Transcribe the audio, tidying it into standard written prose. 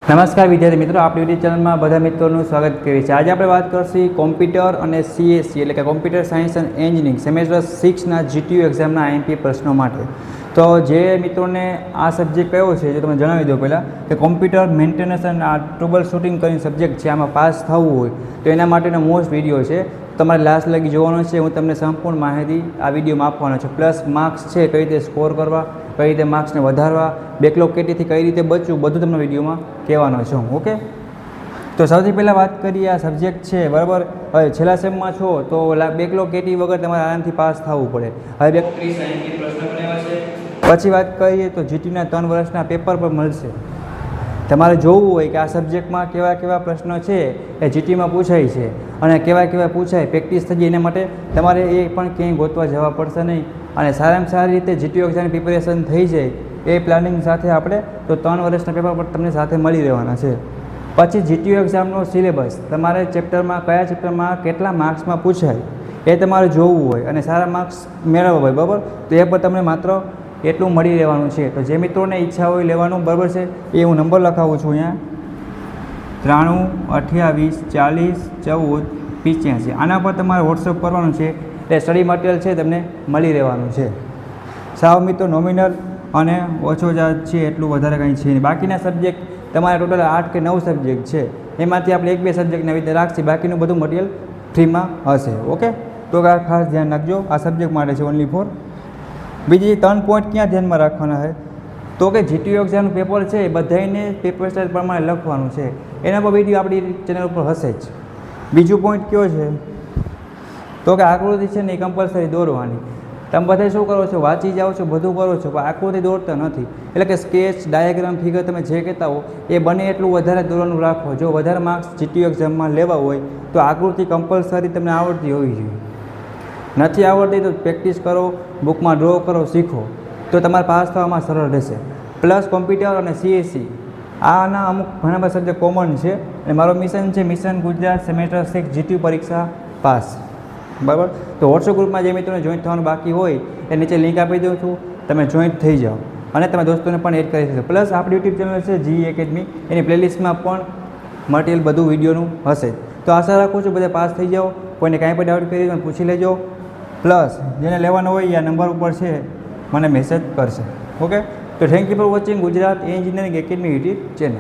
નમસ્કાર વિદ્યાર્થી મિત્રો, આપણી યુટ્યુબ ચેનલમાં બધા મિત્રોનું સ્વાગત કરીએ છીએ। આજે આપણે વાત કરશું કોમ્પ્યુટર અને સીએસસી એટલે કે computer science and engineering semester 6ના જીટીયુ એક્ઝામના આઈએમપી પ્રશ્નો માટે। તો જે મિત્રોને આ સબ્જેક્ટ કયો છે જો તમે જણાવી દો પહેલાં કે કોમ્પ્યુટર મેન્ટેનન્સ અને આ ટ્રબલ શૂટિંગ કરીને સબ્જેક્ટ છે, આમાં પાસ થવું હોય તો એના માટેનો મોસ્ટ વિડીયો છે, તમારે લાસ્ટ લગી જોવાનો છે। હું તમને સંપૂર્ણ માહિતી આ વિડીયોમાં આપવાનો છું, પ્લસ માર્ક્સ છે કઈ રીતે સ્કોર કરવા, કઈ રીતે માર્ક્સને વધારવા, બેકલોગ કેટીથી કઈ રીતે બચવું, બધું તમને વિડીયોમાં કહેવાનો છું। ઓકે, તો સૌથી પહેલાં વાત કરીએ આ સબ્જેક્ટ છે બરાબર। હવે છેલ્લા સેમમાં છો તો બેકલોગ કેટી વગર તમારે આરામથી પાસ થવું પડે। હવે 30 પ્રશ્ન બનાવ્યા છે। પછી વાત કરીએ તો જીટીયુના 3 વર્ષના પેપર પર મળશે। તમારે જોવું હોય કે આ સબ્જેક્ટમાં કેવા કેવા પ્રશ્નો છે એ જીટીયુમાં પૂછાય છે અને કેવા કેવા પૂછાય, પ્રેક્ટિસ થઈ જાય, એના માટે તમારે એ પણ ક્યાંય ગોતવા જવા પડશે નહીં અને સારામાં સારી રીતે જીટીયુ એક્ઝામની પ્રિપેરેશન થઈ જાય એ પ્લાનિંગ સાથે આપણે તો 3 વર્ષના પેપર પર તમને સાથે મળી રહેવાના છે। પછી જીટીયુ એક્ઝામનો સિલેબસ, તમારે ચેપ્ટરમાં કયા ચેપ્ટરમાં કેટલા માર્ક્સમાં પૂછાય એ તમારે જોવું હોય અને સારા માર્ક્સ મેળવવા હોય બરાબર, તો એ પર તમને માત્ર એટલું મળી રહેવાનું છે। તો જે મિત્રોને ઈચ્છા હોય લેવાનું બરાબર છે, એ હું નંબર લખાવું છું અહીંયા 93 28 40 14 85। આના પર તમારે વોટ્સઅપ કરવાનું છે એટલે સ્ટડી મટીરિયલ છે તમને મળી રહેવાનું છે। સાવ મિત્રો નોમિનલ અને ઓછો ચાર્જ છે, એટલું વધારે કંઈ છે નહીં। બાકીના સબ્જેક્ટ તમારે ટોટલ 8 કે 9 સબ્જેક્ટ છે, એમાંથી આપણે 1-2 સબ્જેક્ટના રીતે રાખીએ, બાકીનું બધું મટીરિયલ ફ્રીમાં હશે। ઓકે, તો ખાસ ધ્યાન રાખજો, આ સબ્જેક્ટ માટે છે ઓનલી ફોર। બીજી 3 પોઈન્ટ ક્યાં ધ્યાનમાં રાખવાના છે તો કે જીટીયુ એક્ઝામનું પેપર છે એ બધાને પેપર સ્ટાઇલ પ્રમાણે લખવાનું છે, એના પર વિડીયો આપણી ચેનલ ઉપર હશે જ। બીજું પોઈન્ટ કયો છે તો કે આકૃતિ છે ને એ કમ્પલસરી દોરવાની। તમે બધા શું કરો છો, વાંચી જાઓ છો, બધું કરો છો, પણ આકૃતિ દોરતા નથી, એટલે કે સ્કેચ, ડાયાગ્રામ, ફિગર તમે જે કહેતા હો એ બને એટલું વધારે દોરવાનું રાખો। જો વધારે માર્ક્સ જીટીયુ એક્ઝામમાં લેવા હોય તો આકૃતિ કમ્પલસરી તમને આવડતી હોવી જોઈએ। નથી આવડતી તો પ્રેક્ટિસ કરો, બુકમાં ડ્રો કરો, શીખો, તો તમારે પાસ થવામાં સરળ રહેશે। પ્લસ કોમ્પ્યુટર અને સીએસસી આના અમુક ઘણા બધા સબ્જેક્ટ કોમન છે અને મારો મિશન છે મિશન ગુજરાત સેમેસ્ટર 6 જીટીયુ પરીક્ષા પાસ બરાબર। તો વોટ્સઅપ ગ્રુપમાં જે મિત્રોને જોઈન્ટ થવાનું બાકી હોય એ નીચે લિંક આપી દઉં છું, તમે જોઈન્ટ થઈ જાઓ અને તમે દોસ્તોને પણ એડ કરી શકો। પ્લસ આપણી યુટ્યુબ ચેનલ છે જી એકેડમી, એની પ્લેલિસ્ટમાં પણ મટીરિયલ બધું વિડીયોનું હશે। તો આશા રાખું છું બધા પાસ થઈ જાઓ, કોઈને કાંઈ પણ ડાઉટ કરી પૂછી લેજો, પ્લસ જેને લેવાનો હોય આ નંબર ઉપર છે મને મેસેજ કરશે। ઓકે, તો thank you for watching Gujarat engineering academy YouTube channel.